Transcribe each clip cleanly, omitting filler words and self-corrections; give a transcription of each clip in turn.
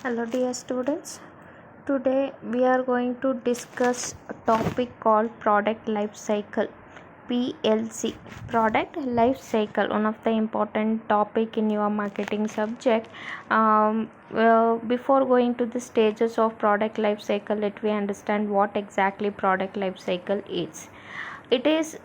Hello dear students. Today we are going to discuss a topic called product life cycle, PLC. Product life cycle, one of the important topic in your marketing subject. Before going to the stages of product life cycle, let me understand what exactly product life cycle is. It is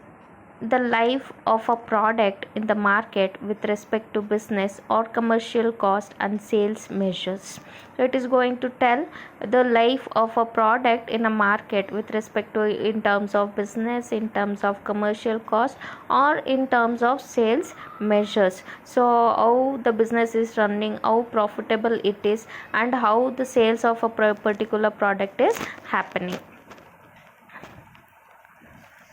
the life of a product in the market with respect to business or commercial cost and sales measures. So it is going to tell the life of a product in a market with respect to in terms of business, in terms of commercial cost, or in terms of sales measures. So how the business is running, how profitable it is, and how the sales of a particular product is happening.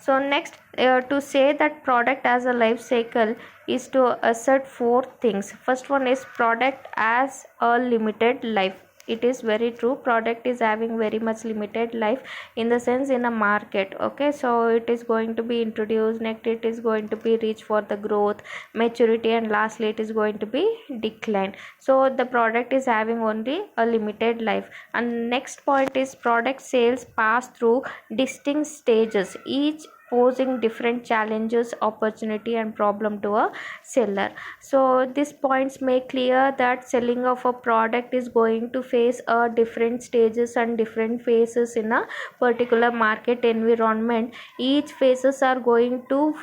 So next, to say that product as a life cycle is to assert four things. First one is product as a limited life. It is very true, product is having very much limited life in the sense in a market. Okay, so it is going to be introduced, next it is going to be reach for the growth, maturity, and lastly it is going to be decline. So the product is having only a limited life. And next point is product sales pass through distinct stages, each posing different challenges, opportunity, and problem to a seller. So these points make clear that selling of a product is going to face a different stages and different phases in a particular market environment. Each phases are going to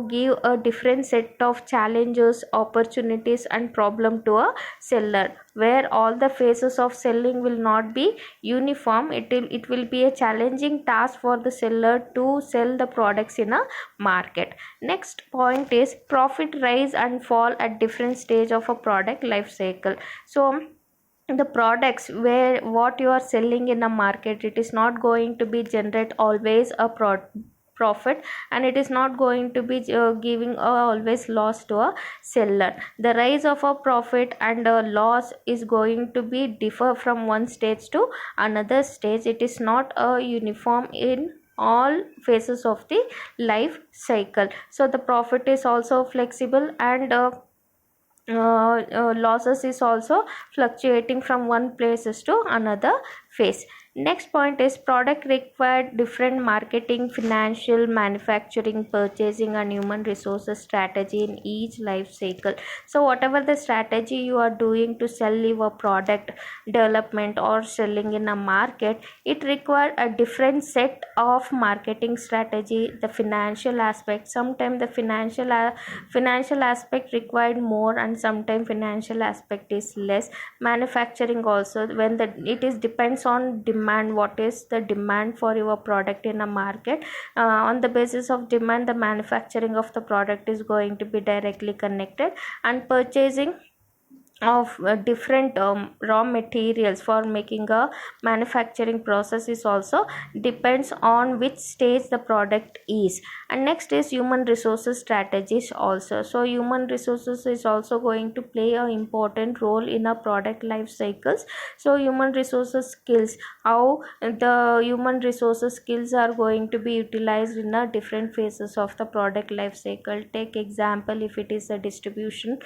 give a different set of challenges, opportunities, and problem to a seller, where all the phases of selling will not be uniform. It will be a challenging task for the seller to sell the products in a market. Next point is profit rise and fall at different stage of a product life cycle. So the products where what you are selling in a market, it is not going to be generate always a profit, and it is not going to be giving always loss to a seller. The rise of a profit and a loss is going to be differ from one stage to another stage. It is not a uniform in all phases of the life cycle. So the profit is also flexible, and losses is also fluctuating from one places to another phase. Next point is product required different marketing, financial, manufacturing, purchasing, and human resources strategy in each life cycle. So whatever the strategy you are doing to sell your product development or selling in a market, it require a different set of marketing strategy. The financial aspect, sometimes the financial aspect required more, and sometimes financial aspect is less. Manufacturing also, when it is depends on demand, what is the demand for your product in a market. On the basis of demand, the manufacturing of the product is going to be directly connected. And purchasing of different raw materials for making a manufacturing process is also depends on which stage the product is. And next is human resources strategies also. So human resources is also going to play an important role in a product life cycles. So human resources skills, how the human resources skills are going to be utilized in a different phases of the product life cycle. Take example, if it is a distribution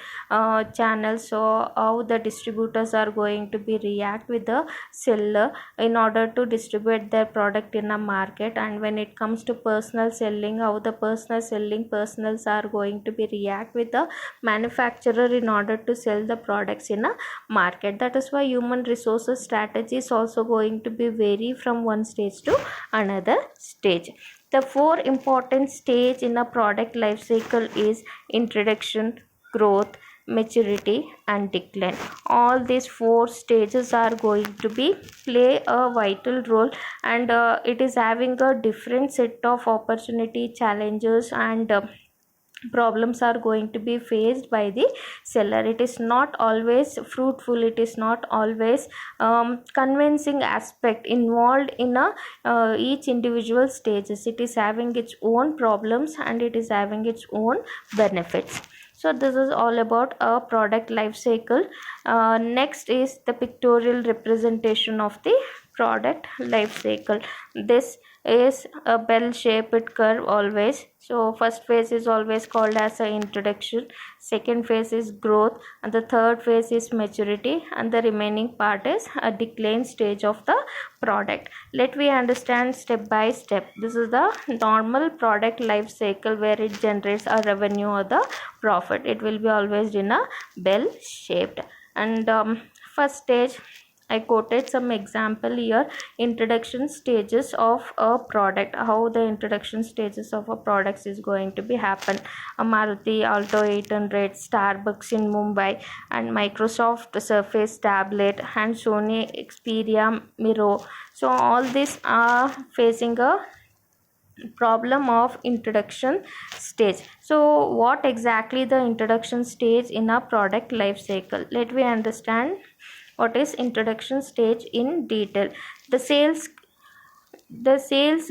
channel, so how the distributors are going to be react with the seller in order to distribute their product in a market. And when it comes to personal selling, how the personals are going to be react with the manufacturer in order to sell the products in a market. That is why human resources strategy is also going to be vary from one stage to another stage. The four important stage in a product life cycle is introduction, growth, maturity, and decline. All these four stages are going to be play a vital role, and it is having a different set of opportunity, challenges, and problems are going to be faced by the seller. It is not always fruitful, it is not always convincing aspect involved in a each individual stages. It is having its own problems, and it is having its own benefits. So this is all about a product life cycle. Next is the pictorial representation of the product life cycle. This is a bell shaped curve always. So first phase is always called as a introduction, second phase is growth, and the third phase is maturity, and the remaining part is a decline stage of the product. Let me understand step by step. This is the normal product life cycle where it generates a revenue or the profit. It will be always in a bell shaped. And first stage, I quoted some example here. Introduction stages of a product, how the introduction stages of a products is going to be happen. A Maruti Alto 800, Starbucks in Mumbai, and Microsoft Surface tablet, and Sony Xperia Miro. So all these are facing a problem of introduction stage. So what exactly the introduction stage in a product life cycle? Let me understand what is introduction stage in detail. The sales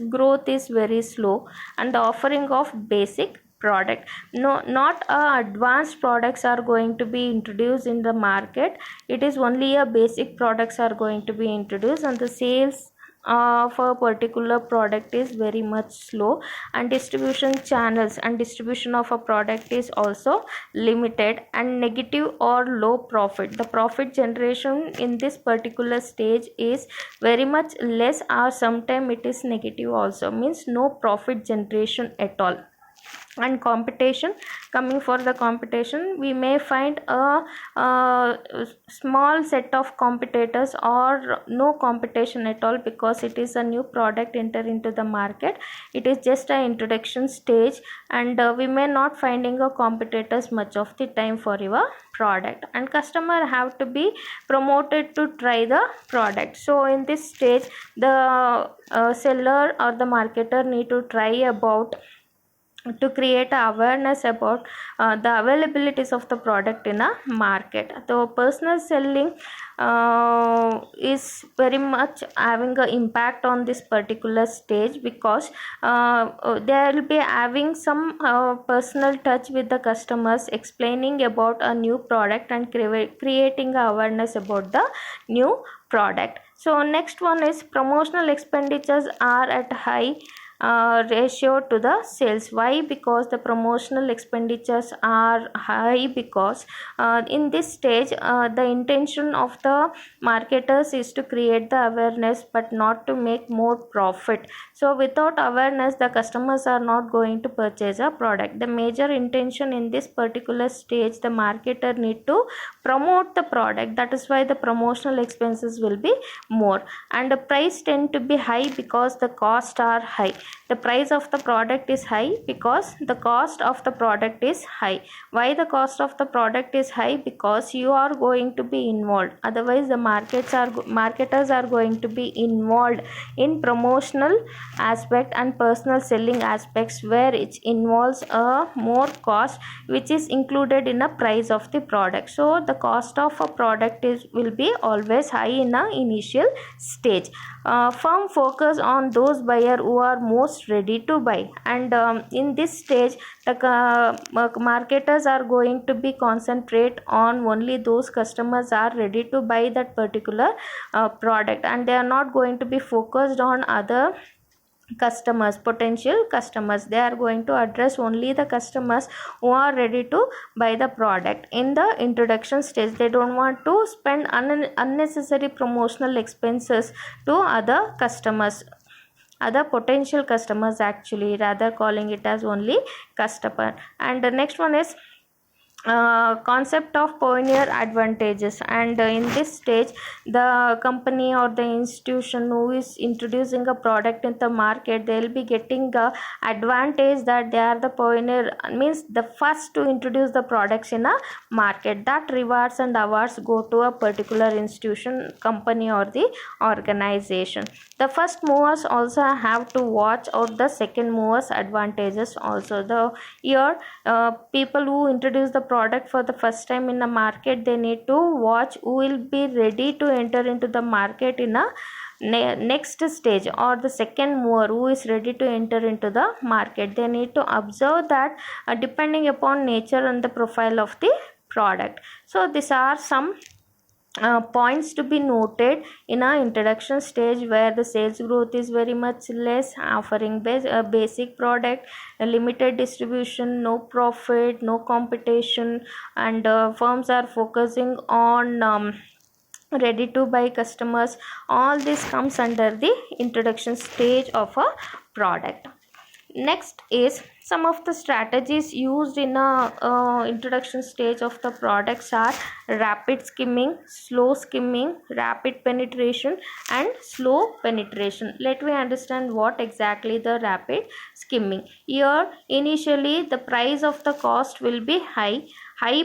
growth is very slow, and the offering of basic product, not advanced products are going to be introduced in the market. It is only a basic products are going to be introduced, and the sales of a particular product is very much slow, and distribution channels and distribution of a product is also limited, and negative or low profit. The profit generation in this particular stage is very much less, or sometimes it is negative also, means no profit generation at all. And competition, coming for the competition, we may find a small set of competitors or no competition at all, because it is a new product enter into the market. It is just an introduction stage, and we may not finding a competitors much of the time for your product, and customer have to be promoted to try the product. So in this stage, the seller or the marketer need to try about to create awareness about the availabilities of the product in a market. The personal selling is very much having an impact on this particular stage, because they will be having some personal touch with the customers, explaining about a new product and creating awareness about the new product. So next one is promotional expenditures are at high ratio to the sales. Why? Because the promotional expenditures are high, because in this stage the intention of the marketers is to create the awareness but not to make more profit. So without awareness, the customers are not going to purchase a product. The major intention in this particular stage, the marketer need to promote the product. That is why the promotional expenses will be more, and the price tend to be high because the costs are high. The price of the product is high because the cost of the product is high. Why the cost of the product is high? Because you are going to be involved. Otherwise the marketers are going to be involved in promotional aspect and personal selling aspects, where it involves a more cost which is included in a price of the product. So the cost of a product will be always high in a initial stage. Firm focus on those buyer who are most ready to buy, and in this stage the marketers are going to be concentrate on only those customers are ready to buy that particular product, and they are not going to be focused on other customers, potential customers. They are going to address only the customers who are ready to buy the product. In the introduction stage, they don't want to spend unnecessary promotional expenses to other customers, other potential customers, actually rather calling it as only customer. And the next one is concept of pioneer advantages, and in this stage the company or the institution who is introducing a product in the market, they will be getting the advantage that they are the pioneer, means the first to introduce the products in a market. That rewards and awards go to a particular institution, company or the organization. The first movers also have to watch out the second movers advantages also. The here people who introduce the product for the first time in the market, they need to watch who will be ready to enter into the market in a next stage, or the second mover who is ready to enter into the market. They need to observe that depending upon nature and the profile of the product. So these are some points to be noted in a introduction stage where the sales growth is very much less, offering a basic product, a limited distribution, no profit, no competition, and firms are focusing on ready to buy customers. All this comes under the introduction stage of a product. Next is some of the strategies used in a introduction stage of the products are rapid skimming, slow skimming, rapid penetration, and slow penetration. Let me understand what exactly the rapid skimming. Here initially the price of the cost will be high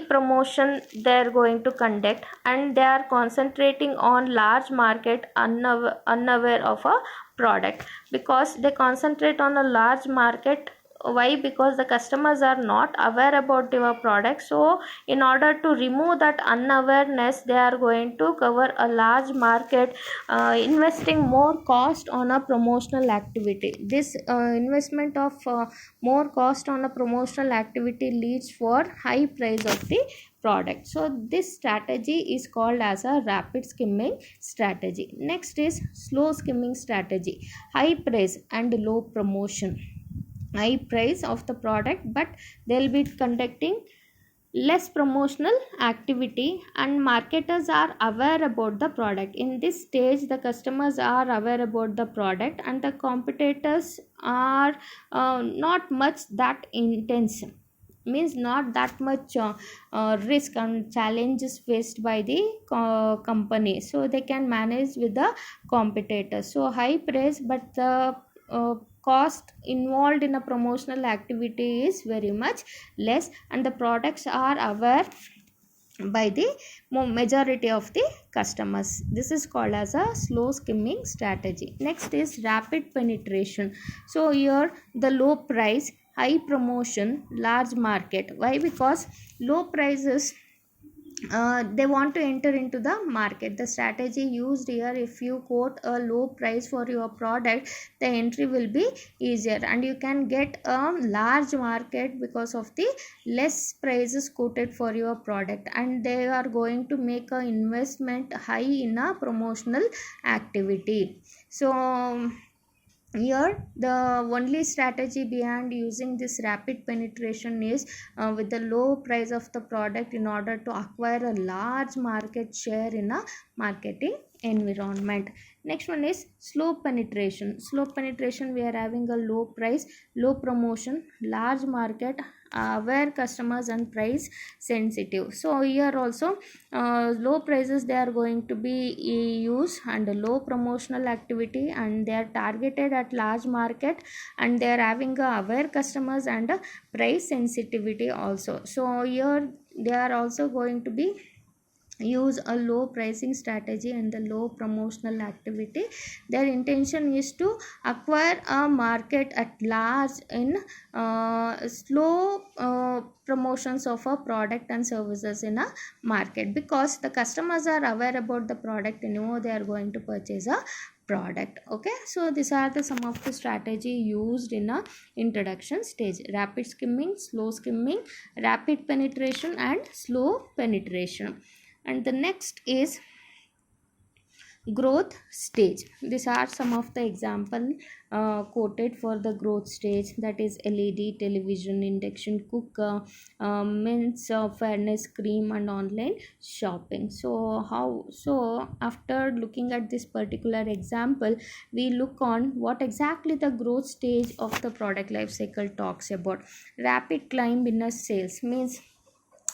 promotion they are going to conduct, and they are concentrating on large market unaware of a product, because they concentrate on a large market. Why? Because the customers are not aware about your product. So in order to remove that unawareness, they are going to cover a large market, investing more cost on a promotional activity. This investment of more cost on a promotional activity leads for high price of the product. So this strategy is called as a rapid skimming strategy. Next is slow skimming strategy. High price and low promotion. High price of the product, but they'll be conducting less promotional activity, and marketers are aware about the product. In this stage the customers are aware about the product, and the competitors are not much that intense, means not that much risk and challenges faced by the company, so they can manage with the competitors. So high price, but the cost involved in a promotional activity is very much less, and the products are aware by the majority of the customers. This is called as a slow skimming strategy. Next is rapid penetration. So here the low price, high promotion, large market. Why? Because low prices, they want to enter into the market. The strategy used here, if you quote a low price for your product, the entry will be easier, and you can get a large market because of the less prices quoted for your product, and they are going to make a investment high in a promotional activity. So here the only strategy behind using this rapid penetration is with the low price of the product in order to acquire a large market share in a marketing environment. Next one is slow penetration. Slow penetration, we are having a low price, low promotion, large market, where customers and price sensitive. So here also low prices they are going to be used, and low promotional activity, and they are targeted at large market, and they are having aware customers and price sensitivity also. So here they are also going to be use a low pricing strategy and the low promotional activity. Their intention is to acquire a market at large in slow promotions of a product and services in a market, because the customers are aware about the product, they are going to purchase a product. Okay, so these are the some of the strategy used in a introduction stage: rapid skimming, slow skimming, rapid penetration, and slow penetration. And the next is growth stage. These are some of the example quoted for the growth stage, that is LED, television, induction cooker, men's fairness cream, and online shopping. So after looking at this particular example, we look on what exactly the growth stage of the product life cycle talks about. Rapid climb in a sales means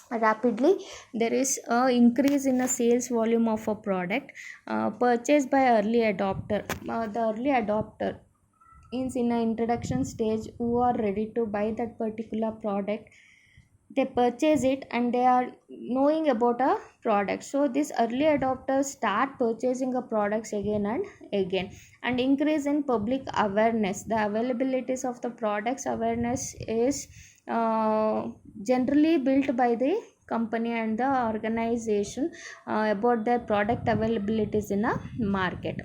rapidly there is a increase in a sales volume of a product purchased by early adopter. The early adopter means in an introduction stage who are ready to buy that particular product, they purchase it and they are knowing about a product. So these early adopters start purchasing a products again and again, and increase in public awareness. The availabilities of the products awareness is generally built by the company and the organization about their product availabilities in a market.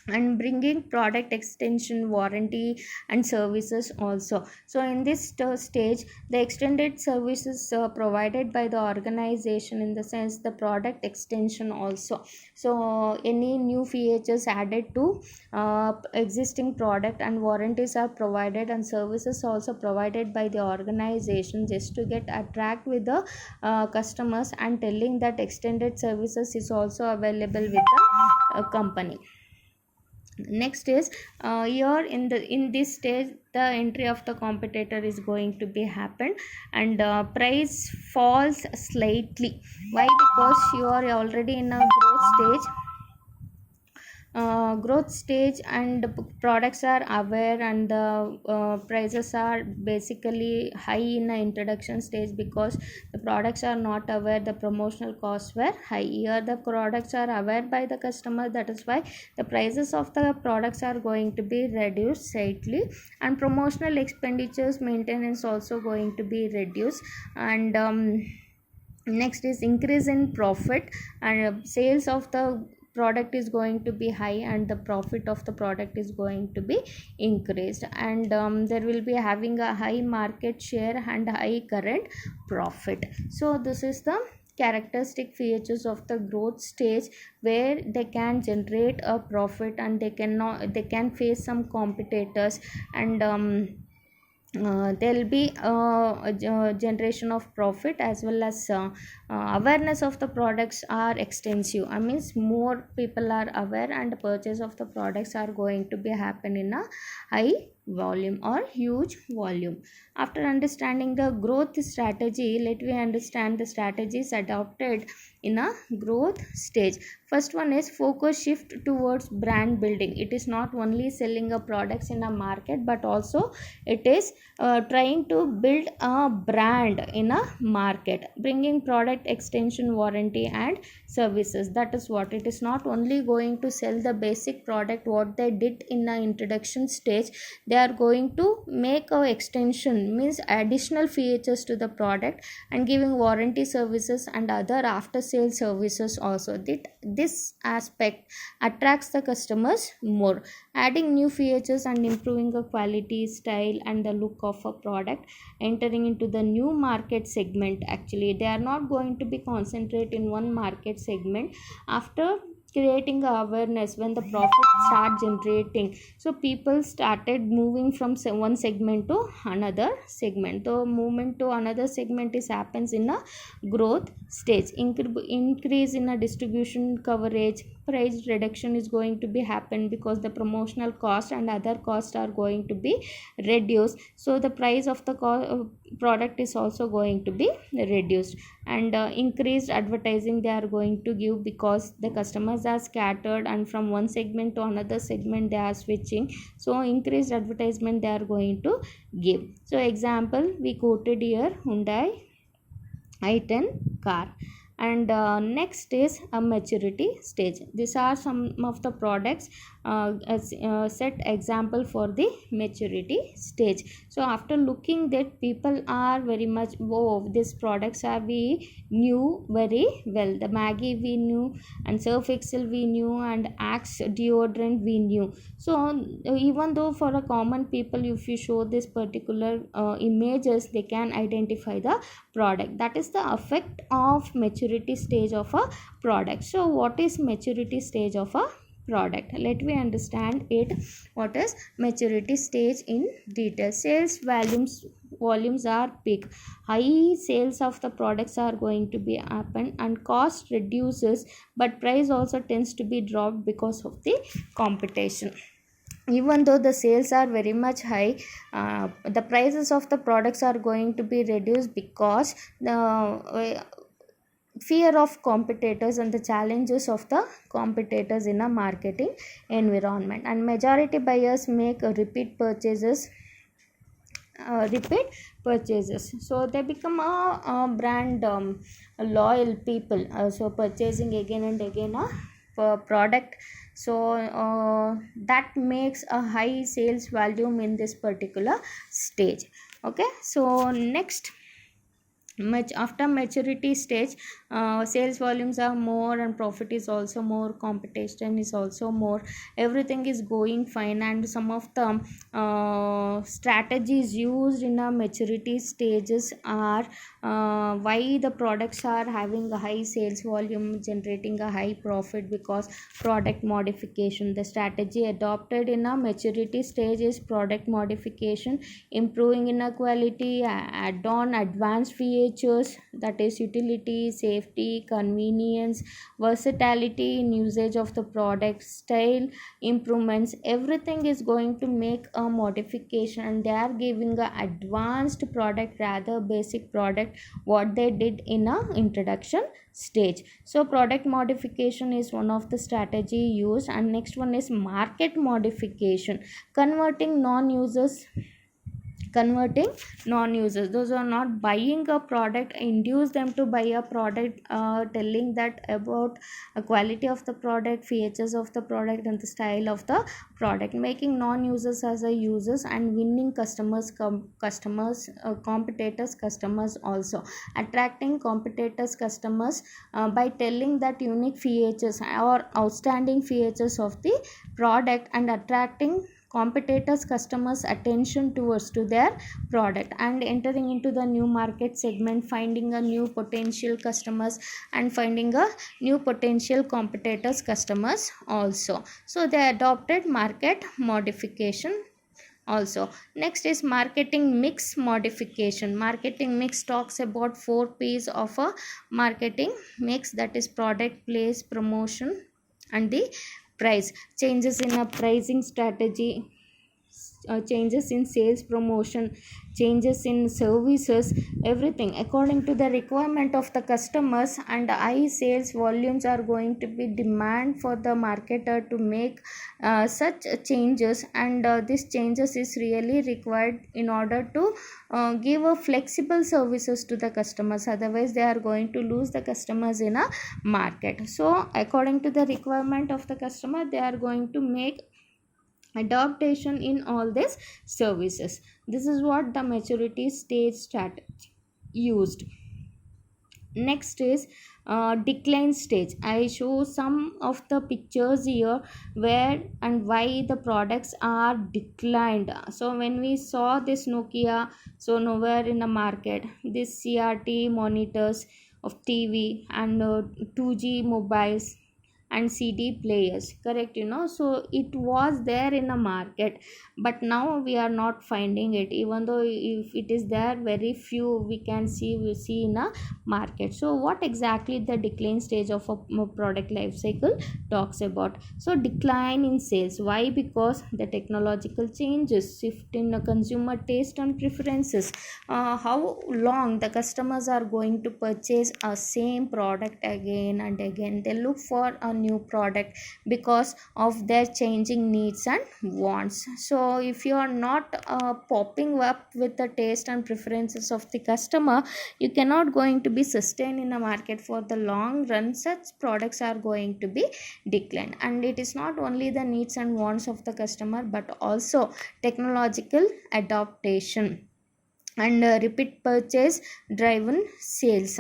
and bringing product extension, warranty and services also. So in this stage, the extended services provided by the organization, in the sense the product extension also. So any new features added to existing product, and warranties are provided, and services also provided by the organization, just to get attract with the customers, and telling that extended services is also available with the company. Next is here in this stage, the entry of the competitor is going to be happen, and price falls slightly. Why? Because you are already in a growth stage, and products are aware, and the prices are basically high in the introduction stage, because the products are not aware, the promotional costs were high. Here the products are aware by the customer, that is why the prices of the products are going to be reduced slightly, and promotional expenditures, maintenance also going to be reduced. And next is increase in profit, and sales of the product is going to be high, and the profit of the product is going to be increased, and there will be having a high market share and high current profit. So this is the characteristic features of the growth stage, where they can generate a profit, and they can face some competitors, and there will be a generation of profit, as well as awareness of the products are extensive. I means more people are aware, and purchase of the products are going to be happen in a high volume or huge volume. After understanding the growth strategy, let me understand the strategies adopted in a growth stage. First one is focus shift towards brand building. It is not only selling a products in a market, but also it is trying to build a brand in a market, bringing product extension, warranty and services. That is what it is. Not only going to sell the basic product what they did in the introduction stage, they are going to make a extension, means additional features to the product, and giving warranty services and other after sale services also. This aspect attracts the customers more, adding new features and improving the quality, style and the look of a product, entering into the new market segment. Actually they are not going to be concentrate in one market segment. After creating awareness, when the profit start generating, so people started moving from one segment to another segment. The movement to another segment is happens in a growth stage. Increase in a distribution coverage, price reduction is going to be happen, because the promotional cost and other costs are going to be reduced, so the price of the product is also going to be reduced. And increased advertising they are going to give, because the customers are scattered, and from one segment to another segment they are switching, so increased advertisement they are going to give. So example we quoted here, Hyundai i10 car. And next is a maturity stage. These are some of the products as set example for the maturity stage. So after looking that, people are very much, wow, these products are we knew very well. The Maggie we knew, and Surf Excel we knew, and Axe deodorant we knew. So even though for a common people, if you show this particular images, they can identify the product. That is the effect of maturity stage of a product. So what is maturity stage of a product? Let me understand it. What is maturity stage in detail? Sales volumes are big, high sales of the products are going to be happen, and cost reduces, but price also tends to be dropped because of the competition. Even though the sales are very much high, the prices of the products are going to be reduced, because the fear of competitors and the challenges of the competitors in a marketing environment. And majority buyers make repeat purchases, so they become a brand loyal people, so purchasing again and again a product. So that makes a high sales volume in this particular stage. Okay, so next much after maturity stage, sales volumes are more and profit is also more, competition is also more, everything is going fine. And some of the strategies used in a maturity stages are why the products are having a high sales volume, generating a high profit, because product modification. The strategy adopted in a maturity stage is product modification, improving inequality, add on advanced features, that is utility, safety, convenience, versatility in usage of the product, style improvements, everything is going to make a modification, and they are giving a advanced product rather basic product what they did in a introduction stage. So product modification is one of the strategy used. And next one is market modification, converting non-users, those who are not buying a product, induce them to buy a product, telling that about a quality of the product, features of the product, and the style of the product, making non-users as a users, and winning competitors customers, also attracting competitors customers by telling that unique features or outstanding features of the product, and attracting competitors customers attention towards to their product, and entering into the new market segment, finding a new potential customers, and finding a new potential competitors customers also. So they adopted market modification also. Next is marketing mix modification. Marketing mix talks about 4 P's of a marketing mix, that is product, place, promotion, and the price. Changes in a pricing strategy, changes in sales promotion, changes in services, everything according to the requirement of the customers, and high sales volumes are going to be demand for the marketer to make such changes. And this changes is really required in order to give a flexible services to the customers, otherwise they are going to lose the customers in a market. So according to the requirement of the customer, they are going to make adaptation in all these services. This is what the maturity stage strategy used. Next is decline stage. I show some of the pictures here where and why the products are declined. So when we saw this Nokia, so nowhere in the market, this CRT monitors of TV, and 2G mobiles, and CD players, correct, so it was there in the market, but now we are not finding it. Even though if it is there, very few we see in a market. So what exactly the decline stage of a product life cycle talks about? So decline in sales, why? Because the technological changes, shift in consumer taste and preferences, how long the customers are going to purchase a same product again and again. They look for a new product because of their changing needs and wants. So if you are not popping up with the taste and preferences of the customer, you cannot going to be sustained in the market for the long run. Such products are going to be declined. And it is not only the needs and wants of the customer, but also technological adaptation and repeat purchase driven sales.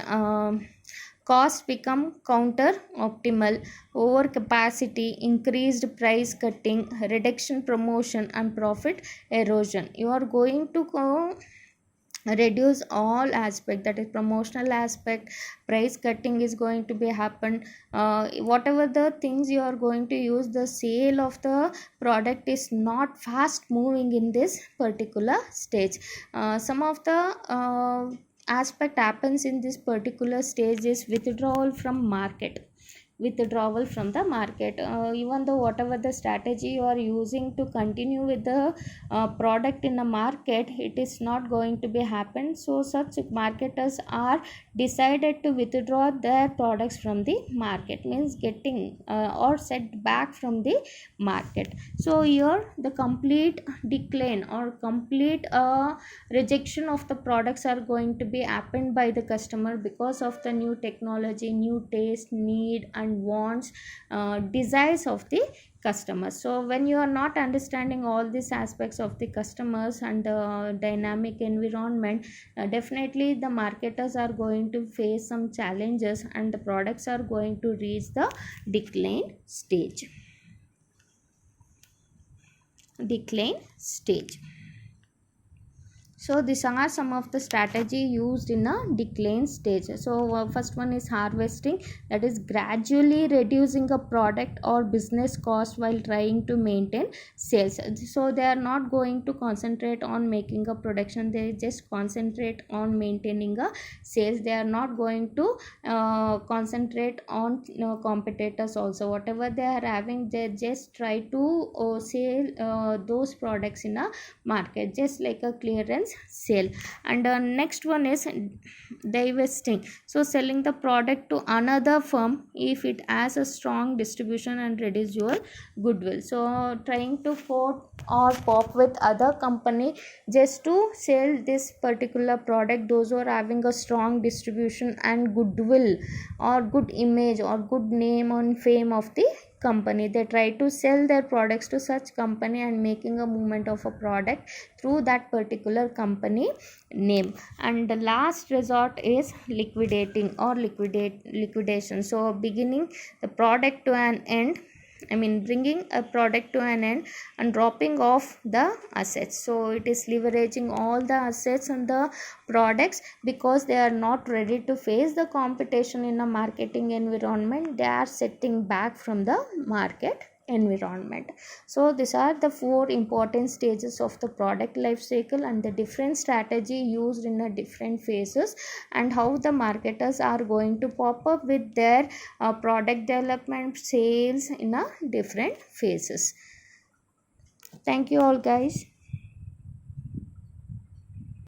Cost become counter optimal, over capacity, increased price cutting, reduction promotion, and profit erosion. You are going to reduce all aspect, that is promotional aspect, price cutting is going to be happen. Whatever the things you are going to use, the sale of the product is not fast moving in this particular stage. Some of the aspect happens in this particular stage is withdrawal from market. Withdrawal from the market, even though whatever the strategy you are using to continue with the product in the market, it is not going to be happen. So such marketers are decided to withdraw their products from the market, means getting or set back from the market. So here the complete decline or complete rejection of the products are going to be happened by the customer because of the new technology, new taste, need, and wants, desires of the customers. So when you are not understanding all these aspects of the customers and the dynamic environment, definitely the marketers are going to face some challenges and the products are going to reach the decline stage. So these are some of the strategy used in a decline stage. So first one is harvesting, that is gradually reducing a product or business cost while trying to maintain sales. So they are not going to concentrate on making a production, they just concentrate on maintaining a sales. They are not going to concentrate on competitors also. Whatever they are having, they just try to sell those products in a market, just like a clearance sale. And next one is divesting, so selling the product to another firm if it has a strong distribution and residual goodwill. So trying to quote or pop with other company just to sell this particular product, those who are having a strong distribution and goodwill or good image or good name and fame of the company, they try to sell their products to such company and making a movement of a product through that particular company name. And the last resort is liquidating or liquidation, so beginning the product to an end, bringing a product to an end and dropping off the assets. So it is leveraging all the assets and the products because they are not ready to face the competition in a marketing environment. They are setting back from the market environment. So these are the 4 important stages of the product life cycle and the different strategy used in a different phases, and how the marketers are going to pop up with their product development sales in a different phases. Thank you all guys.